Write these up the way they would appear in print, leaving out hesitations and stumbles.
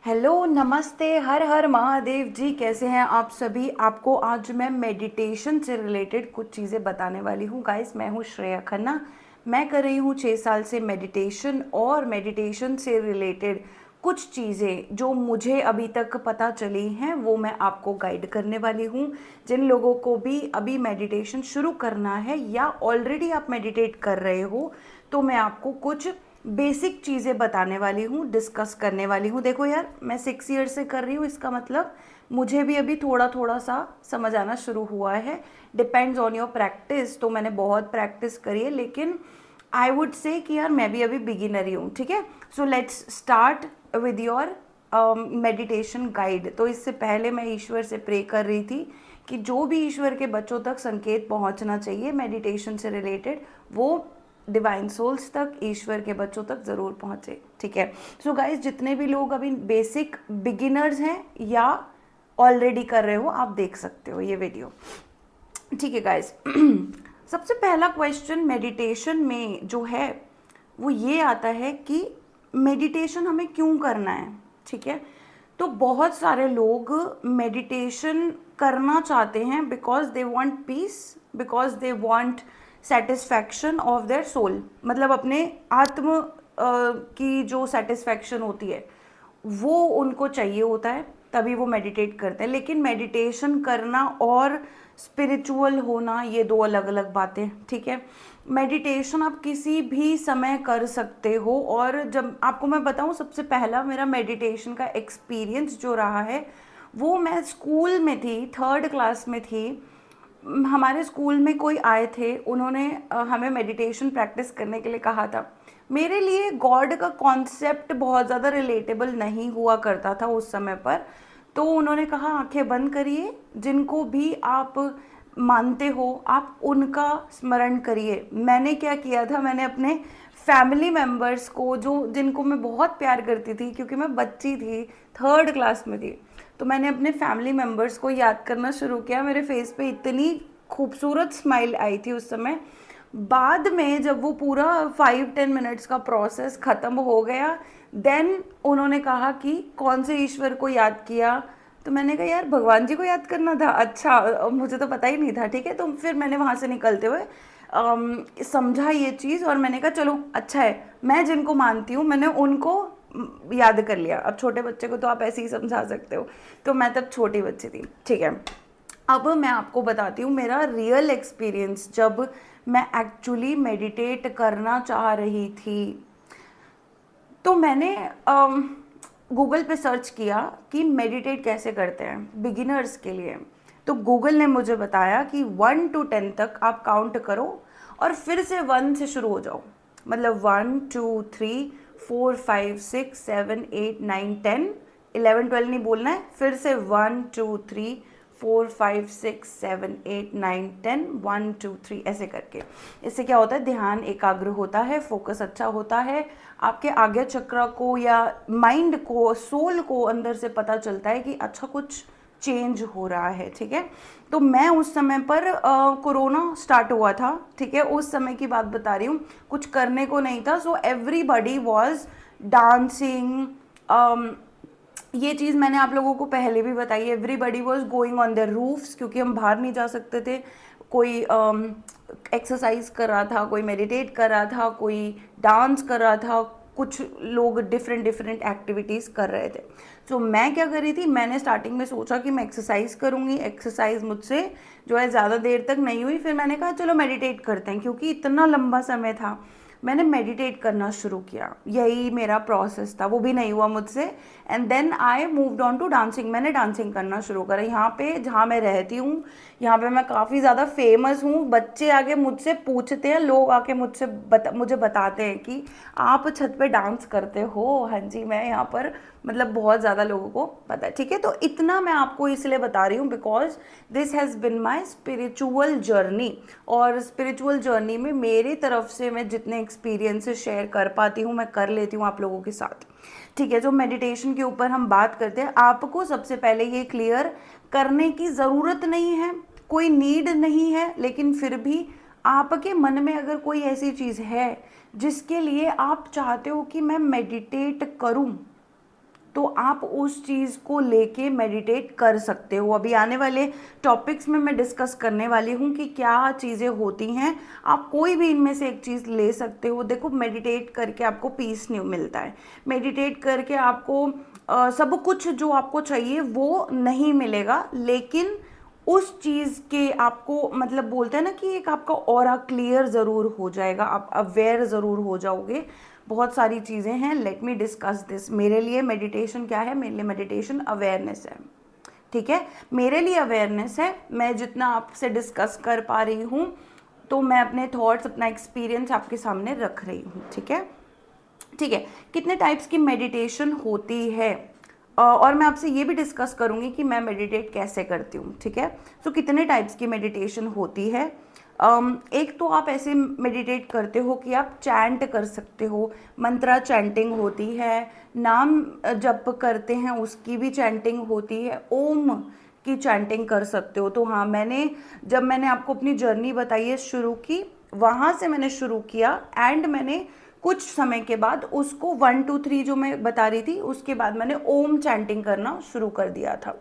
Hello, नमस्ते, हर हर महादेव जी। कैसे हैं आप सभी। आपको आज मैं मेडिटेशन से रिलेटेड कुछ चीज़ें बताने वाली हूँ। गाइस, मैं हूँ श्रेया खन्ना। मैं कर रही हूँ 6 साल से मेडिटेशन, और मेडिटेशन से रिलेटेड कुछ चीज़ें जो मुझे अभी तक पता चली हैं वो मैं आपको गाइड करने वाली हूँ। जिन लोगों को भी अभी मेडिटेशन शुरू करना है या ऑलरेडी आप मेडिटेट कर रहे हो, तो मैं आपको कुछ बेसिक चीज़ें बताने वाली हूँ, डिस्कस करने वाली हूँ। देखो यार, मैं 6 ईयर से कर रही हूँ, इसका मतलब मुझे भी अभी थोड़ा थोड़ा सा समझ आना शुरू हुआ है। Depends on your practice. तो मैंने बहुत प्रैक्टिस करी है, लेकिन आई वुड से कि यार मैं भी अभी बिगिनर ही हूँ। ठीक है, so let's start with your meditation guide. तो इससे पहले मैं ईश्वर से प्रे कर रही थी कि जो भी ईश्वर के बच्चों तक संकेत पहुंचना चाहिए मेडिटेशन से रिलेटेड, वो डिवाइन सोल्स तक, ईश्वर के बच्चों तक ज़रूर पहुँचे। ठीक है, सो गाइज, जितने भी लोग अभी बेसिक बिगिनर्स हैं या ऑलरेडी कर रहे हो, आप देख सकते हो ये वीडियो। ठीक है गाइज, सबसे पहला क्वेश्चन मेडिटेशन में जो है वो ये आता है कि मेडिटेशन हमें क्यों करना है। ठीक है, तो बहुत सारे लोग मेडिटेशन करना चाहते हैं because they want peace, because they want satisfaction of their soul. मतलब अपने आत्म की जो सेटिस्फैक्शन होती है वो उनको चाहिए होता है, तभी वो मेडिटेट करते हैं। लेकिन मेडिटेशन करना और स्पिरिचुअल होना ये दो अलग अलग बातें। ठीक है, मेडिटेशन आप किसी भी समय कर सकते हो। और जब आपको मैं बताऊं, सबसे पहला मेरा मेडिटेशन का एक्सपीरियंस जो रहा है वो मैं स्कूल में थी, 3rd क्लास में थी। हमारे स्कूल में कोई आए थे, उन्होंने हमें मेडिटेशन प्रैक्टिस करने के लिए कहा था। मेरे लिए गॉड का कॉन्सेप्ट बहुत ज़्यादा रिलेटेबल नहीं हुआ करता था उस समय पर। तो उन्होंने कहा आंखें बंद करिए, जिनको भी आप मानते हो आप उनका स्मरण करिए। मैंने क्या किया था, मैंने अपने फैमिली मेम्बर्स को, जो जिनको मैं बहुत प्यार करती थी क्योंकि मैं बच्ची थी, 3rd क्लास में थी, तो मैंने अपने फैमिली मेम्बर्स को याद करना शुरू किया। मेरे फेस पे इतनी खूबसूरत स्माइल आई थी उस समय। बाद में जब वो पूरा 5-10 मिनट्स का प्रोसेस ख़त्म हो गया, देन उन्होंने कहा कि कौन से ईश्वर को याद किया। तो मैंने कहा यार भगवान जी को याद करना था, अच्छा मुझे तो पता ही नहीं था। ठीक है, तो फिर मैंने वहाँ से निकलते हुए समझा ये चीज़, और मैंने कहा चलो अच्छा है, मैं जिनको मानती हूँ मैंने उनको याद कर लिया। अब छोटे बच्चे को तो आप ऐसे ही समझा सकते हो, तो मैं तब छोटी बच्ची थी। ठीक है, अब मैं आपको बताती हूँ मेरा रियल एक्सपीरियंस जब मैं एक्चुअली मेडिटेट करना चाह रही थी। तो मैंने गूगल पे सर्च किया कि मेडिटेट कैसे करते हैं बिगिनर्स के लिए। तो गूगल ने मुझे बताया कि 1 to 10 तक आप काउंट करो और फिर से 1 से शुरू हो जाओ। मतलब 1 2 3 4 5 6 7 8 9 10, 11 12 नहीं बोलना है। फिर से 1 2 3 4 5 6 7 8 9 10, 1 2 3 ऐसे करके। इससे क्या होता है, ध्यान एकाग्र होता है, फोकस अच्छा होता है, आपके आज्ञा चक्र को या माइंड को, सोल को अंदर से पता चलता है कि अच्छा कुछ चेंज हो रहा है। ठीक है, तो मैं उस समय पर कोरोना स्टार्ट हुआ था। ठीक है, उस समय की बात बता रही हूँ, कुछ करने को नहीं था। So everybody was dancing. ये चीज़ मैंने आप लोगों को पहले भी बताई। Everybody was going on their roofs, क्योंकि हम बाहर नहीं जा सकते थे। कोई एक्सरसाइज कर रहा था, कोई मेडिटेट कर रहा था, कोई डांस कर रहा था, कुछ लोग डिफरेंट डिफरेंट एक्टिविटीज़ कर रहे थे। तो मैं क्या कर रही थी, मैंने स्टार्टिंग में सोचा कि मैं एक्सरसाइज करूँगी। एक्सरसाइज मुझसे जो है ज़्यादा देर तक नहीं हुई। फिर मैंने कहा चलो मेडिटेट करते हैं, क्योंकि इतना लंबा समय था। मैंने मेडिटेट करना शुरू किया, यही मेरा प्रोसेस था, वो भी नहीं हुआ मुझसे। And then I moved on to dancing. मैंने डांसिंग करना शुरू करा। यहाँ पे जहाँ मैं रहती हूँ, यहाँ पे मैं काफ़ी ज़्यादा फेमस हूँ। बच्चे आके मुझसे पूछते हैं, लोग आके मुझे बताते हैं कि आप छत पे डांस करते हो। हाँ जी, मैं यहाँ पर, मतलब बहुत ज़्यादा लोगों को पता है। ठीक है, तो इतना मैं आपको इसलिए बता रही हूँ because this has been my spiritual journey. और स्पिरिचुअल जर्नी में मेरी तरफ से मैं जितने एक्सपीरियंसेस शेयर कर पाती हूँ मैं कर लेती हूँ आप लोगों के साथ। ठीक है, जो मेडिटेशन के ऊपर हम बात करते हैं, आपको सबसे पहले ये क्लियर करने की ज़रूरत नहीं है, कोई नीड नहीं है, लेकिन फिर भी आपके मन में अगर कोई ऐसी चीज़ है जिसके लिए आप चाहते हो कि मैं मेडिटेट करूं, तो आप उस चीज़ को लेके मेडिटेट कर सकते हो। अभी आने वाले टॉपिक्स में मैं डिस्कस करने वाली हूँ कि क्या चीज़ें होती हैं, आप कोई भी इनमें से एक चीज़ ले सकते हो। देखो, मेडिटेट करके आपको पीस नहीं मिलता है, मेडिटेट करके आपको सब कुछ जो आपको चाहिए वो नहीं मिलेगा, लेकिन उस चीज़ के आपको मतलब बोलते हैं ना कि एक आपका ऑरा क्लियर ज़रूर हो जाएगा, आप अवेयर ज़रूर हो जाओगे। बहुत सारी चीज़ें हैं, लेट मी डिस्कस दिस। मेरे लिए मेडिटेशन क्या है? मेरे लिए मेडिटेशन अवेयरनेस है, ठीक है। मेरे लिए अवेयरनेस है, मैं जितना आपसे डिस्कस कर पा रही हूँ तो मैं अपने थॉट्स, अपना एक्सपीरियंस आपके सामने रख रही हूँ, ठीक है। ठीक है, कितने टाइप्स की मेडिटेशन होती है और मैं आपसे ये भी डिस्कस करूँगी कि मैं मेडिटेट कैसे करती हूँ, ठीक है। सो कितने टाइप्स की मेडिटेशन होती है। एक तो आप ऐसे मेडिटेट करते हो कि आप चैंट कर सकते हो, मंत्रा चैंटिंग होती है, नाम जप करते हैं उसकी भी चैंटिंग होती है, ओम की चैंटिंग कर सकते हो। तो हाँ, जब मैंने आपको अपनी जर्नी बताई है शुरू की, वहाँ से मैंने शुरू किया एंड मैंने कुछ समय के बाद उसको 1 2 3 जो मैं बता रही थी उसके बाद मैंने ओम चैंटिंग करना शुरू कर दिया था।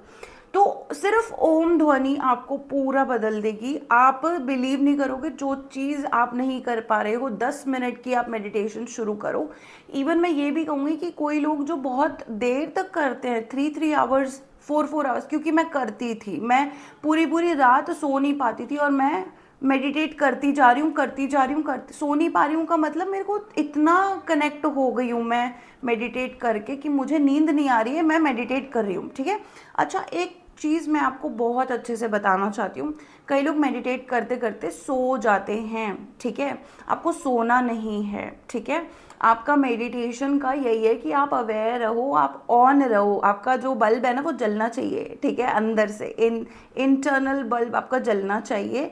तो सिर्फ ओम ध्वनि आपको पूरा बदल देगी। आप बिलीव नहीं करोगे, जो चीज़ आप नहीं कर पा रहे हो 10 मिनट की आप मेडिटेशन शुरू करो। इवन मैं ये भी कहूँगी कि कोई लोग जो बहुत देर तक करते हैं, 3 3 आवर्स, 4 4 आवर्स, क्योंकि मैं करती थी, मैं पूरी पूरी रात सो नहीं पाती थी और मैं मेडिटेट करती जा रही हूँ, करती जा रही हूँ, करती सो नहीं पा रही हूँ का मतलब मेरे को इतना कनेक्ट हो गई हूँ मैं मेडिटेट करके कि मुझे नींद नहीं आ रही है, मैं मेडिटेट कर रही हूँ, ठीक है। अच्छा, एक चीज़ मैं आपको बहुत अच्छे से बताना चाहती हूँ, कई लोग मेडिटेट करते करते सो जाते हैं, ठीक है। आपको सोना नहीं है, ठीक है। आपका मेडिटेशन का यही है कि आप अवेयर रहो, आप ऑन रहो, आपका जो बल्ब है ना वो जलना चाहिए, ठीक है, अंदर से इंटरनल बल्ब आपका जलना चाहिए।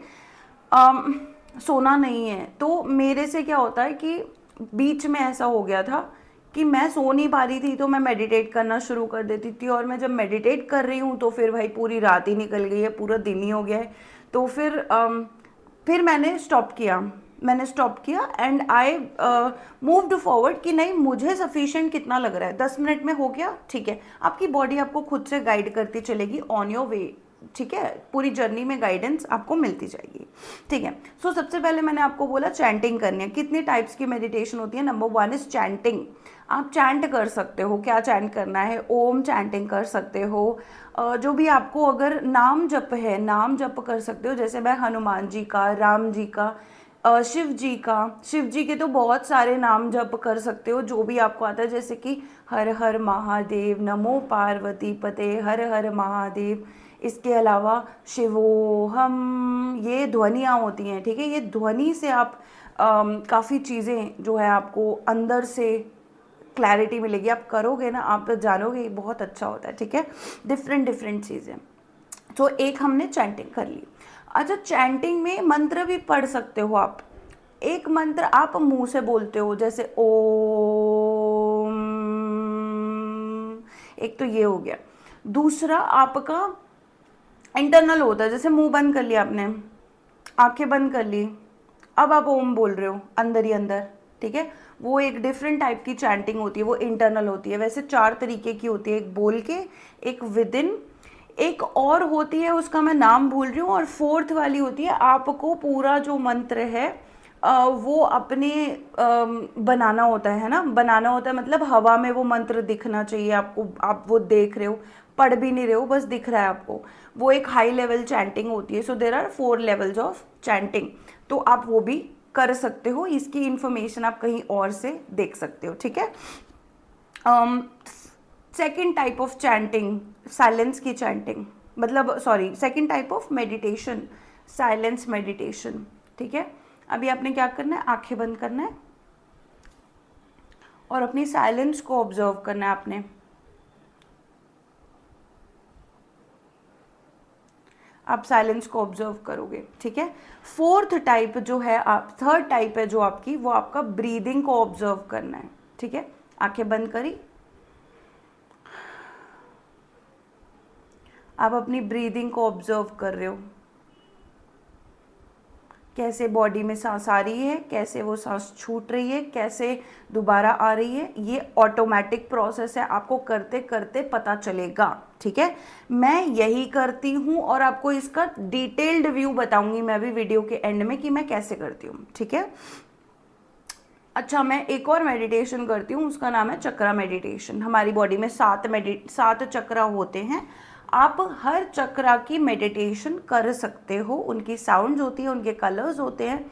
सोना नहीं है। तो मेरे से क्या होता है कि बीच में ऐसा हो गया था कि मैं सो नहीं पा रही थी तो मैं मेडिटेट करना शुरू कर देती थी, और मैं जब मेडिटेट कर रही हूँ तो फिर भाई पूरी रात ही निकल गई है, पूरा दिन ही हो गया है। तो फिर मैंने स्टॉप किया एंड आई मूव्ड फॉरवर्ड कि नहीं, मुझे सफिशिएंट कितना लग रहा है, 10 मिनट में हो गया, ठीक है। आपकी बॉडी आपको खुद से गाइड करती चलेगी ऑन योर वे, ठीक है। पूरी जर्नी में गाइडेंस आपको मिलती जाएगी, ठीक है। सो सबसे पहले मैंने आपको बोला चैंटिंग करनी है। कितने टाइप्स की मेडिटेशन होती है? Number 1 is chanting. आप चैंट कर सकते हो। क्या चैंट करना है? ओम चैंटिंग कर सकते हो। जो भी आपको अगर नाम जप है, नाम जप कर सकते हो, जैसे मैं हनुमान जी का, राम जी का, शिव जी के तो बहुत सारे नाम जप कर सकते हो, जो भी आपको आता है, जैसे कि हर हर महादेव, नमो पार्वती पते, हर हर महादेव। इसके अलावा शिवोहम, ये ध्वनियाँ होती हैं, ठीक है। ये ध्वनि से आप काफ़ी चीज़ें जो है आपको अंदर से क्लैरिटी मिलेगी। आप करोगे ना, आप जानोगे, बहुत अच्छा होता है, ठीक है। डिफरेंट डिफरेंट चीज़ें। तो एक हमने चैंटिंग कर ली। अच्छा, चैंटिंग में मंत्र भी पढ़ सकते हो आप। एक मंत्र आप मुंह से बोलते हो, जैसे ओम, एक तो ये हो गया। दूसरा आपका इंटरनल होता है, जैसे मुंह बंद कर लिया आपने, आंखें बंद कर ली, अब आप ओम बोल रहे हो अंदर ही अंदर, ठीक है। वो एक डिफरेंट टाइप की चैंटिंग होती है, वो इंटरनल होती है। वैसे 4 तरीके की होती है, एक बोल के, एक विद इन, एक और होती है उसका मैं नाम भूल रही हूँ, और फोर्थ वाली होती है आपको पूरा जो मंत्र है वो अपने बनाना होता है ना, बनाना होता है, मतलब हवा में वो मंत्र दिखना चाहिए आपको, आप वो देख रहे हो, पढ़ भी नहीं रहे हो, बस दिख रहा है आपको। वो एक हाई लेवल चैंटिंग होती है। So there are 4 levels of chanting, तो आप वो भी कर सकते हो। इसकी इंफॉर्मेशन आप कहीं और से देख सकते हो, ठीक है। Second type of chanting, silence की चैंटिंग, मतलब sorry, second type of meditation, silence meditation, ठीक है। अभी आपने क्या करना है? आंखें बंद करना है और अपनी साइलेंस को ऑब्जर्व करना है आपने। आप साइलेंस को ऑब्जर्व करोगे, ठीक है। फोर्थ टाइप जो है, आप थर्ड टाइप है जो आपकी, वो आपका ब्रीदिंग को ऑब्जर्व करना है, ठीक है। आंखें बंद करी, आप अपनी ब्रीदिंग को ऑब्जर्व कर रहे हो, कैसे बॉडी में सांस आ रही है, कैसे वो सांस छूट रही है, कैसे दोबारा आ रही है, ये ऑटोमेटिक प्रोसेस है, आपको करते करते पता चलेगा। ठीक है, मैं यही करती हूँ और आपको इसका डिटेल्ड व्यू बताऊंगी मैं भी वीडियो के एंड में कि मैं कैसे करती हूँ। ठीक है, अच्छा, मैं एक और मेडिटेशन करती हूँ, उसका नाम है चक्रा मेडिटेशन। हमारी बॉडी में 7 चक्रा होते हैं। आप हर चक्रा की मेडिटेशन कर सकते हो, उनकी साउंड्स होती है, उनके कलर्स होते हैं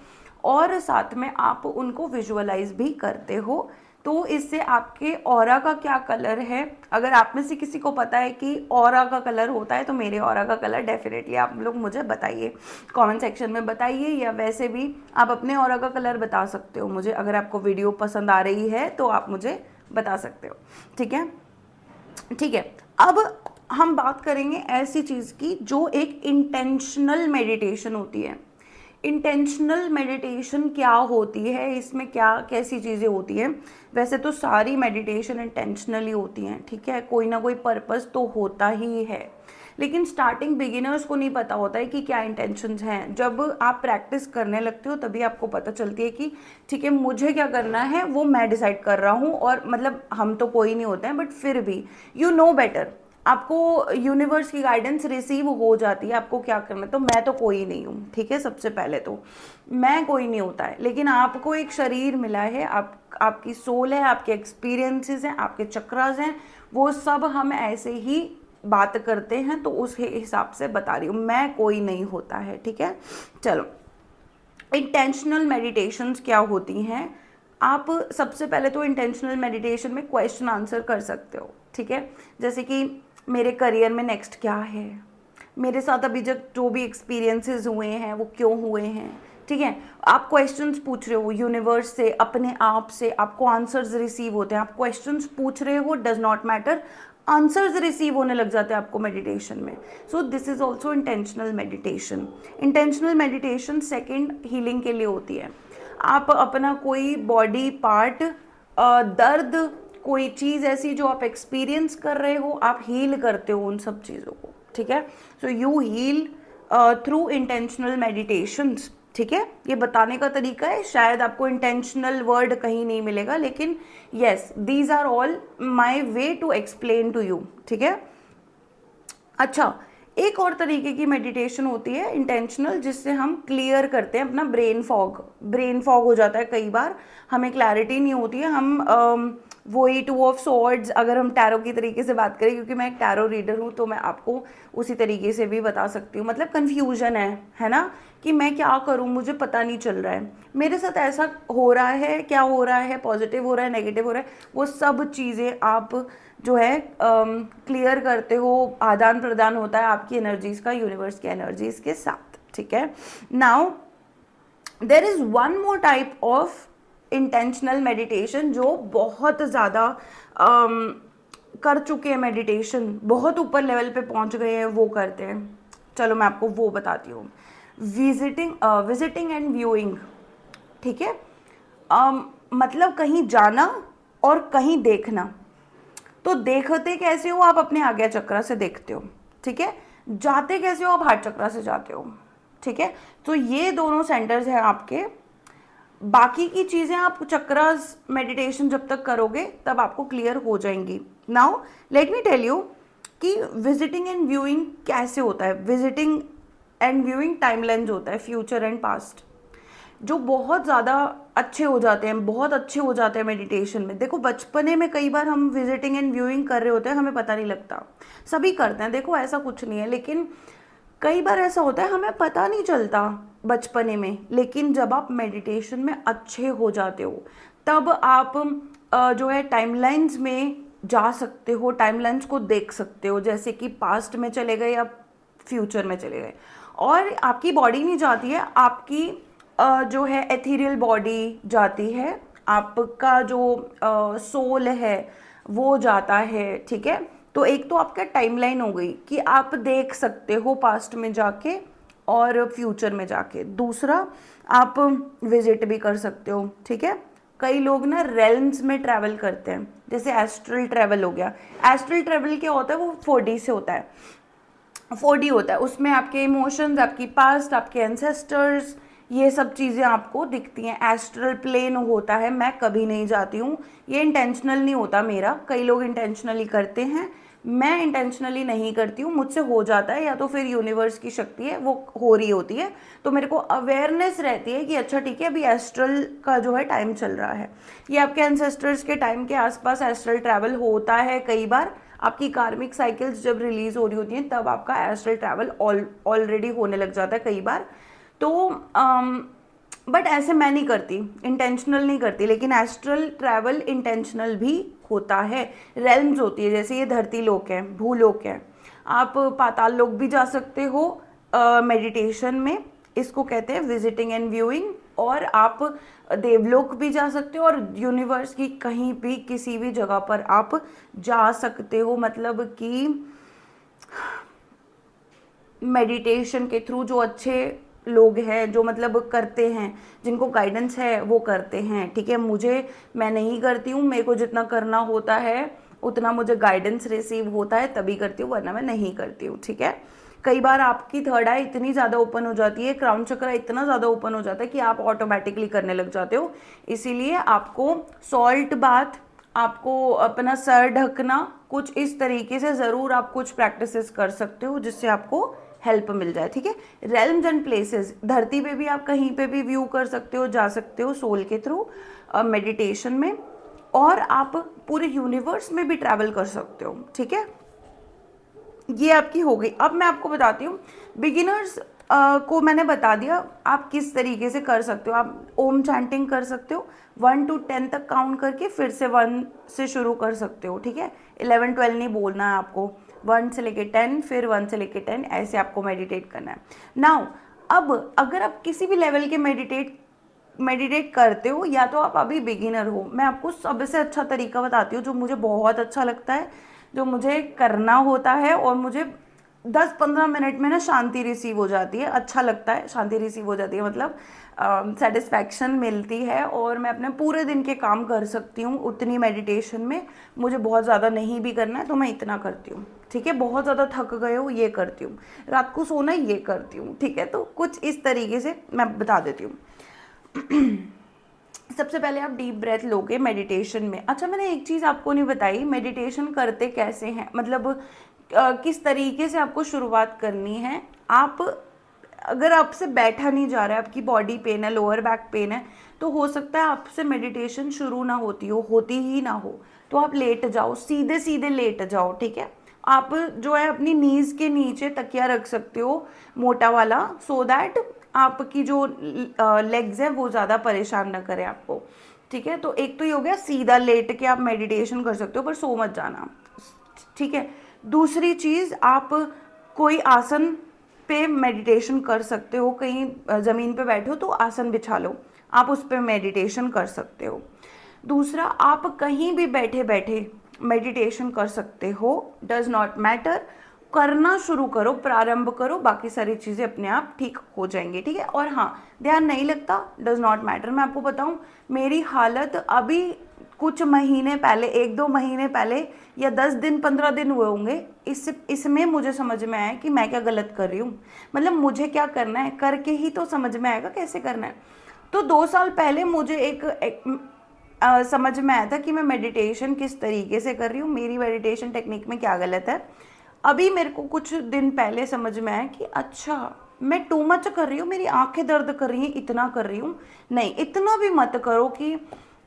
और साथ में आप उनको विजुअलाइज भी करते हो। तो इससे आपके ऑरा का क्या कलर है, अगर आप में से किसी को पता है कि ऑरा का कलर होता है तो मेरे ऑरा का कलर डेफिनेटली आप लोग मुझे बताइए, कमेंट सेक्शन में बताइए, या वैसे भी आप अपने ऑरा का कलर बता सकते हो मुझे। अगर आपको वीडियो पसंद आ रही है तो आप मुझे बता सकते हो। ठीक है, ठीक है, अब हम बात करेंगे ऐसी चीज़ की जो एक इंटेंशनल मेडिटेशन होती है। इंटेंशनल मेडिटेशन क्या होती है, इसमें क्या कैसी चीज़ें होती हैं। वैसे तो सारी मेडिटेशन इंटेंशनली होती हैं, ठीक है, कोई ना कोई पर्पस तो होता ही है, लेकिन स्टार्टिंग बिगिनर्स को नहीं पता होता है कि क्या इंटेंशंस हैं। जब आप प्रैक्टिस करने लगते हो तभी आपको पता चलती है कि ठीक है, मुझे क्या करना है वो मैं डिसाइड कर रहा हूँ। और मतलब हम तो कोई नहीं होते हैं, बट फिर भी यू नो बेटर, आपको यूनिवर्स की गाइडेंस रिसीव हो जाती है आपको क्या करना है। तो मैं तो कोई नहीं हूँ, ठीक है, सबसे पहले तो मैं कोई नहीं होता है, लेकिन आपको एक शरीर मिला है, आपकी सोल है, आपके एक्सपीरियंसेस हैं, आपके चक्रास हैं, वो सब हम ऐसे ही बात करते हैं, तो उस हिसाब से बता रही हूँ, मैं कोई नहीं होता है। ठीक है, चलो, इंटेंशनल मेडिटेशंस क्या होती हैं। आप सबसे पहले तो इंटेंशनल मेडिटेशन में क्वेश्चन आंसर कर सकते हो। ठीक है, जैसे कि मेरे करियर में नेक्स्ट क्या है, मेरे साथ अभी जो भी एक्सपीरियंसेस हुए हैं वो क्यों हुए हैं। ठीक है, आप क्वेश्चंस पूछ रहे हो यूनिवर्स से, अपने आप से, आपको आंसर्स रिसीव होते हैं। आप क्वेश्चंस पूछ रहे हो, does not matter, answers receive होने लग जाते हैं आपको मेडिटेशन में। So this is also intentional meditation. Intentional meditation second healing के लिए होती है। आप अपना कोई बॉडी पार्ट, दर्द, कोई चीज़ ऐसी जो आप एक्सपीरियंस कर रहे हो, आप हील करते हो उन सब चीज़ों को। ठीक है, so you heal through intentional meditations. ठीक है, ये बताने का तरीका है, शायद आपको इंटेंशनल वर्ड कहीं नहीं मिलेगा, लेकिन yes, these are all my way to explain to you. ठीक है, अच्छा, एक और तरीके की मेडिटेशन होती है इंटेंशनल, जिससे हम क्लियर करते हैं अपना ब्रेन फॉग हो जाता है कई बार, हमें क्लैरिटी नहीं होती है। हम वही 2 ऑफ स्वॉर्ड्स, अगर हम टैरो की तरीके से बात करें, क्योंकि मैं एक टैरो रीडर हूँ, तो मैं आपको उसी तरीके से भी बता सकती हूँ। मतलब कन्फ्यूजन है ना, कि मैं क्या करूँ, मुझे पता नहीं चल रहा है, मेरे साथ ऐसा हो रहा है, क्या हो रहा है, पॉजिटिव हो रहा है, नेगेटिव हो रहा है, वो सब चीज़ें आप जो है क्लियर करते हो, आदान प्रदान होता है आपकी एनर्जीज का यूनिवर्स की एनर्जीज के साथ। ठीक है, now there is one more type of intentional meditation जो बहुत ज़्यादा कर चुके हैं मेडिटेशन, बहुत ऊपर लेवल पे पहुंच गए हैं, वो करते हैं। चलो मैं आपको वो बताती हूँ, विजिटिंग एंड व्यूइंग। ठीक है, मतलब कहीं जाना और कहीं देखना। तो देखते कैसे हो, आप अपने आज्ञा चक्रा से देखते हो। ठीक है, जाते कैसे हो, आप हार्ट चक्रा से जाते हो। ठीक है, तो ये दोनों सेंटर्स हैं आपके। बाकी की चीज़ें आप चक्रास मेडिटेशन जब तक करोगे तब आपको क्लियर हो जाएंगी। Now let me tell you कि विजिटिंग एंड व्यूइंग कैसे होता है। विजिटिंग एंड व्यूइंग टाइमलाइंस होता है, फ्यूचर एंड पास्ट, जो बहुत ज़्यादा अच्छे हो जाते हैं, बहुत अच्छे हो जाते हैं मेडिटेशन में। देखो, बचपने में कई बार हम विजिटिंग एंड व्यूइंग कर रहे होते हैं, हमें पता नहीं लगता, सभी करते हैं, देखो ऐसा कुछ नहीं है, लेकिन कई बार ऐसा होता है हमें पता नहीं चलता बचपने में, लेकिन जब आप मेडिटेशन में अच्छे हो जाते हो तब आप जो है टाइमलाइंस में जा सकते हो, टाइमलाइंस को देख सकते हो, जैसे कि पास्ट में चले गए या फ्यूचर में चले गए। और आपकी बॉडी नहीं जाती है, आपकी जो है एथीरियल बॉडी जाती है, आपका जो सोल है वो जाता है। ठीक है, तो एक तो आपका टाइमलाइन हो गई कि आप देख सकते हो पास्ट में जाके और फ्यूचर में जाके। दूसरा, आप विजिट भी कर सकते हो। ठीक है, कई लोग ना रेल्म्स में ट्रैवल करते हैं, जैसे एस्ट्रल ट्रैवल हो गया। एस्ट्रल ट्रैवल क्या होता है, वो 4D से होता है, 4D होता है, उसमें आपके इमोशंस, आपकी पास्ट, आपके एंसेस्टर्स, ये सब चीज़ें आपको दिखती हैं। एस्ट्रल प्लेन होता है, मैं कभी नहीं जाती हूँ, ये इंटेंशनल नहीं होता मेरा। कई लोग इंटेंशनली करते हैं, मैं इंटेंशनली नहीं करती हूँ, मुझसे हो जाता है, या तो फिर यूनिवर्स की शक्ति है, वो हो रही होती है, तो मेरे को अवेयरनेस रहती है कि अच्छा ठीक है अभी एस्ट्रल का जो है टाइम चल रहा है। ये आपके एंसेस्टर्स के टाइम के आसपास एस्ट्रल ट्रैवल होता है कई बार। आपकी कार्मिक साइकिल्स जब रिलीज हो रही होती हैं तब आपका एस्ट्रल ट्रैवल ऑलरेडी होने लग जाता है कई बार। तो बट ऐसे मैं नहीं करती, इंटेंशनल नहीं करती, लेकिन एस्ट्रल ट्रैवल इंटेंशनल भी होता है। रेल्म्स होती है, जैसे ये धरती लोक है, भूलोक है, आप पाताल लोक भी जा सकते हो मेडिटेशन में, इसको कहते हैं विजिटिंग एंड व्यूइंग। और आप देवलोक भी जा सकते हो, और यूनिवर्स की कहीं भी किसी भी जगह पर आप जा सकते हो। मतलब कि मेडिटेशन के थ्रू जो अच्छे लोग हैं, जो मतलब करते हैं, जिनको गाइडेंस है, वो करते हैं, ठीक है। मैं नहीं करती हूँ, मेरे को जितना करना होता है उतना मुझे गाइडेंस रिसीव होता है तभी करती हूँ, वरना मैं नहीं करती हूँ, ठीक है। कई बार आपकी थर्ड आई इतनी ज़्यादा ओपन हो जाती है, क्राउन चक्र इतना ज़्यादा ओपन हो जाता है कि आप ऑटोमेटिकली करने लग जाते हो। इसीलिए आपको सॉल्ट बाथ, आपको अपना सर ढकना, कुछ इस तरीके से ज़रूर आप कुछ प्रैक्टिसेस कर सकते हो जिससे आपको हेल्प मिल जाए, ठीक है। रेल्म्स एंड प्लेसेस, धरती पे भी आप कहीं पे भी व्यू कर सकते हो, जा सकते हो सोल के थ्रू मेडिटेशन में, और आप पूरे यूनिवर्स में भी ट्रैवल कर सकते हो, ठीक है। ये आपकी हो गई। अब मैं आपको बताती हूँ बिगिनर्स को मैंने बता दिया आप किस तरीके से कर सकते हो। आप ओम चैंटिंग कर सकते हो, 1 to 10 तक काउंट करके फिर से 1 से शुरू कर सकते हो, ठीक है। 11 12 नहीं बोलना है आपको, 1 से लेके 10, फिर 1 से लेके 10, ऐसे आपको मेडिटेट करना है। नाउ अब अगर आप किसी भी लेवल के मेडिटेट करते हो, या तो आप अभी बिगिनर हो, मैं आपको सबसे अच्छा तरीका बताती हूँ जो मुझे बहुत अच्छा लगता है, जो मुझे करना होता है, और मुझे 10-15 मिनट में ना शांति रिसीव हो जाती है, अच्छा लगता है, शांति रिसीव हो जाती है, मतलब सेटिस्फैक्शन मिलती है, और मैं अपने पूरे दिन के काम कर सकती हूँ उतनी मेडिटेशन में। मुझे बहुत ज़्यादा नहीं भी करना है तो मैं इतना करती हूँ, ठीक है। बहुत ज़्यादा थक गए हो, ये करती हूँ। रात को सोना, ये करती हूँ, ठीक है। तो कुछ इस तरीके से मैं बता देती हूँ। सबसे पहले आप डीप ब्रेथ लोगे मेडिटेशन में। अच्छा, मैंने एक चीज़ आपको नहीं बताई, मेडिटेशन करते कैसे हैं, मतलब किस तरीके से आपको शुरुआत करनी है। आप अगर आपसे बैठा नहीं जा रहा है, आपकी बॉडी पेन है, लोअर बैक पेन है, तो हो सकता है आपसे मेडिटेशन शुरू ना होती ही ना हो, तो आप लेट जाओ, सीधे सीधे लेट जाओ, ठीक है। आप जो है अपनी नीज के नीचे तकिया रख सकते हो, मोटा वाला, सो दैट आपकी जो लेग्स हैं वो ज़्यादा परेशान ना करें आपको, ठीक है। तो एक तो ये हो गया, सीधा लेट के आप मेडिटेशन कर सकते हो, पर सो मत जाना, ठीक है। दूसरी चीज़, आप कोई आसन पे मेडिटेशन कर सकते हो, कहीं ज़मीन पे बैठे हो तो आसन बिछा लो, आप उस पर मेडिटेशन कर सकते हो। दूसरा, आप कहीं भी बैठे बैठे मेडिटेशन कर सकते हो, डज नॉट मैटर, करना शुरू करो, प्रारंभ करो, बाकी सारी चीज़ें अपने आप ठीक हो जाएंगी, ठीक है। और हाँ, ध्यान नहीं लगता, डज नॉट मैटर। मैं आपको बताऊं, मेरी हालत अभी कुछ महीने पहले, 1-2 महीने पहले, या 10 दिन 15 दिन हुए होंगे, इसमें मुझे समझ में आया कि मैं क्या गलत कर रही हूँ, मतलब मुझे क्या करना है, करके ही तो समझ में आएगा कैसे करना है। तो 2 साल पहले मुझे समझ में आया था कि मैं मेडिटेशन किस तरीके से कर रही हूँ, मेरी मेडिटेशन टेक्निक में क्या गलत है। अभी मेरे को कुछ दिन पहले समझ में आया कि अच्छा, मैं टू मच कर रही हूँ, मेरी आंखें दर्द कर रही हैं, इतना कर रही हूँ। नहीं, इतना भी मत करो कि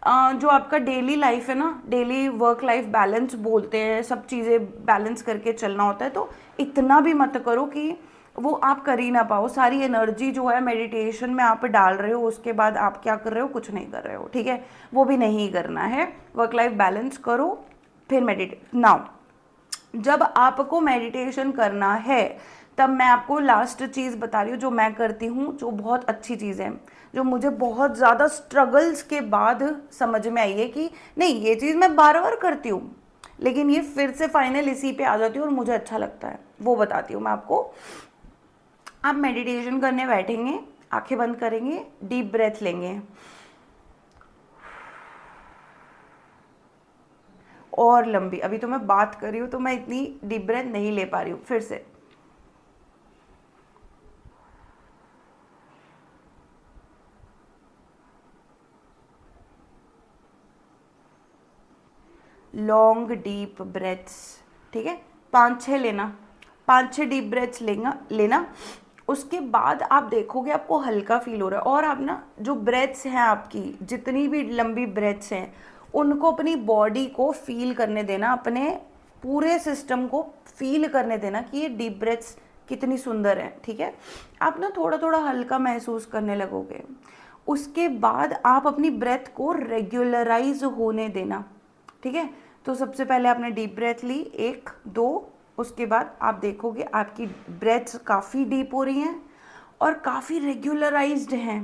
जो आपका डेली लाइफ है ना, डेली वर्क लाइफ बैलेंस बोलते हैं, सब चीज़ें बैलेंस करके चलना होता है, तो इतना भी मत करो कि वो आप कर ही ना पाओ। सारी एनर्जी जो है मेडिटेशन में आप डाल रहे हो, उसके बाद आप क्या कर रहे हो, कुछ नहीं कर रहे हो, ठीक है। वो भी नहीं करना है, वर्क लाइफ बैलेंस करो, फिर मेडिटेट। नाउ जब आपको मेडिटेशन करना है, तब मैं आपको लास्ट चीज़ बता रही हूँ जो मैं करती हूँ, जो बहुत अच्छी चीज़ है, जो मुझे बहुत ज़्यादा स्ट्रगल्स के बाद समझ में आई है कि नहीं, ये चीज़ मैं बार बार करती हूँ, लेकिन ये फिर से फाइनल इसी पे आ जाती है और मुझे अच्छा लगता है, वो बताती हूँ मैं आपको। आप मेडिटेशन करने बैठेंगे, आंखें बंद करेंगे, डीप ब्रेथ लेंगे, और लंबी। अभी तो मैं बात कर रही हूँ तो मैं इतनी डीप ब्रेथ नहीं ले पा रही हूँ, फिर से लॉन्ग डीप ब्रेथ्स, ठीक है, 5-6 लेना, 5-6 डीप ब्रेथ्स लेना। उसके बाद आप देखोगे आपको हल्का फील हो रहा है, और आप ना जो ब्रेथ्स हैं आपकी जितनी भी लंबी ब्रेथ्स हैं उनको अपनी बॉडी को फील करने देना, अपने पूरे सिस्टम को फील करने देना कि ये डीप ब्रेथ्स कितनी सुंदर है, ठीक है। आप ना थोड़ा थोड़ा हल्का महसूस करने लगोगे। उसके बाद आप अपनी ब्रेथ को रेगुलराइज होने देना, ठीक है। तो सबसे पहले आपने डीप ब्रेथ ली 1-2, उसके बाद आप देखोगे आपकी ब्रेथ्स काफ़ी डीप हो रही हैं और काफ़ी रेगुलराइज्ड हैं,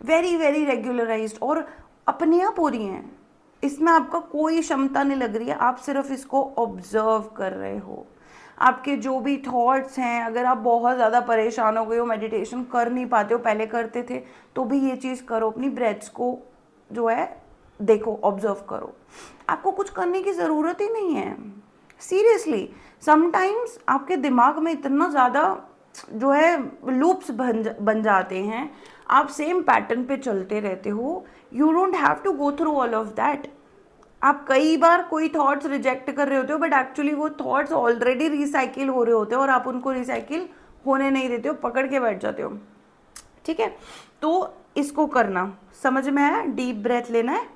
वेरी वेरी रेगुलराइज्ड, और अपने आप हो रही हैं। इसमें आपका कोई क्षमता नहीं लग रही है, आप सिर्फ इसको ऑब्जर्व कर रहे हो। आपके जो भी थॉट्स हैं, अगर आप बहुत ज़्यादा परेशान हो गए हो, मेडिटेशन कर नहीं पाते हो, पहले करते थे, तो भी ये चीज़ करो, अपनी ब्रेथ्स को जो है देखो, ऑब्जर्व करो। आपको कुछ करने की ज़रूरत ही नहीं है, सीरियसली। समटाइम्स आपके दिमाग में इतना ज़्यादा जो है लूप्स बन जाते हैं, आप सेम पैटर्न पे चलते रहते हो। You don't have to go through all of that. आप कई बार कोई थॉट्स रिजेक्ट कर रहे होते हो, बट एक्चुअली वो थॉट्स ऑलरेडी रिसाइकिल हो रहे होते हो और आप उनको रिसाइकिल होने नहीं देते हो, पकड़ के बैठ जाते हो, ठीक है। तो इसको करना समझ में आया? डीप ब्रेथ लेना है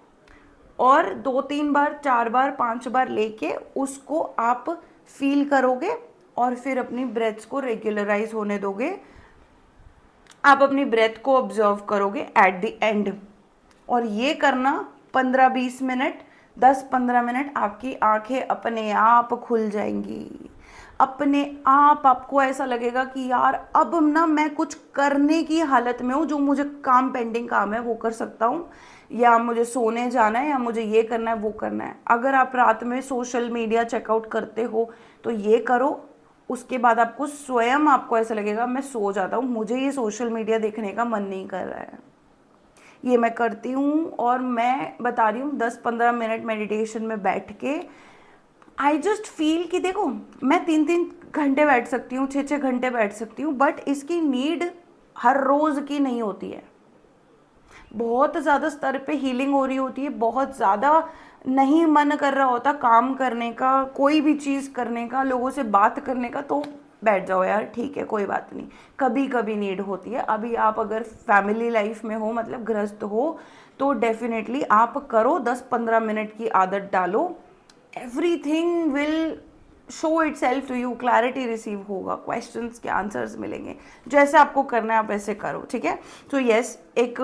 और 2-3 बार, 4 बार, 5 बार लेके उसको आप फील करोगे और फिर अपनी ब्रेथ्स को रेगुलराइज होने दोगे। आप अपनी ब्रेथ को ऑब्जर्व करोगे एट द एंड, और ये करना 15-20 मिनट, 10-15 मिनट, आपकी आंखें अपने आप खुल जाएंगी। अपने आप आपको ऐसा लगेगा कि यार अब ना मैं कुछ करने की हालत में हूँ, जो मुझे पेंडिंग काम है वो कर सकता हूँ, या मुझे सोने जाना है, या मुझे ये करना है वो करना है। अगर आप रात में सोशल मीडिया चेकआउट करते हो तो ये करो, उसके बाद आपको स्वयं आपको ऐसा लगेगा मैं सो जाता हूँ, मुझे ये सोशल मीडिया देखने का मन नहीं कर रहा है। ये मैं करती हूँ और मैं बता रही हूँ 10-15 मिनट मेडिटेशन में बैठ के आई जस्ट फील कि देखो मैं 3-3 घंटे बैठ सकती हूँ, 6-6 घंटे बैठ सकती हूँ, बट इसकी नीड हर रोज़ की नहीं होती है। बहुत ज़्यादा स्तर पे हीलिंग हो रही होती है, बहुत ज़्यादा नहीं मन कर रहा होता काम करने का, कोई भी चीज़ करने का, लोगों से बात करने का, तो बैठ जाओ यार, ठीक है, कोई बात नहीं, कभी कभी नीड होती है। अभी आप अगर फैमिली लाइफ में हो, मतलब गृहस्थ हो, तो डेफिनेटली आप करो, 10-15 मिनट की आदत डालो, everything will show itself to you, clarity receive होगा, क्वेश्चंस के आंसर्स मिलेंगे, जैसे आपको करना है आप ऐसे करो, ठीक है। तो यस, एक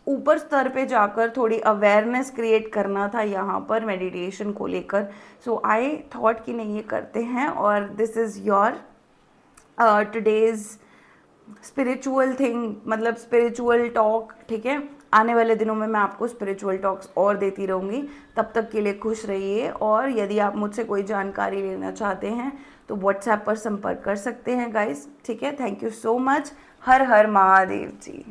ऊपर स्तर पे जाकर थोड़ी अवेयरनेस क्रिएट करना था यहाँ पर मेडिटेशन को लेकर। सो आई थॉट कि नहीं ये करते हैं, और this is your today's spiritual thing, मतलब स्पिरिचुअल टॉक, ठीक है। आने वाले दिनों में मैं आपको स्पिरिचुअल टॉक्स और देती रहूँगी। तब तक के लिए खुश रहिए, और यदि आप मुझसे कोई जानकारी लेना चाहते हैं तो व्हाट्सएप पर संपर्क कर सकते हैं गाइस, ठीक है। Thank you so much. हर हर महादेव जी।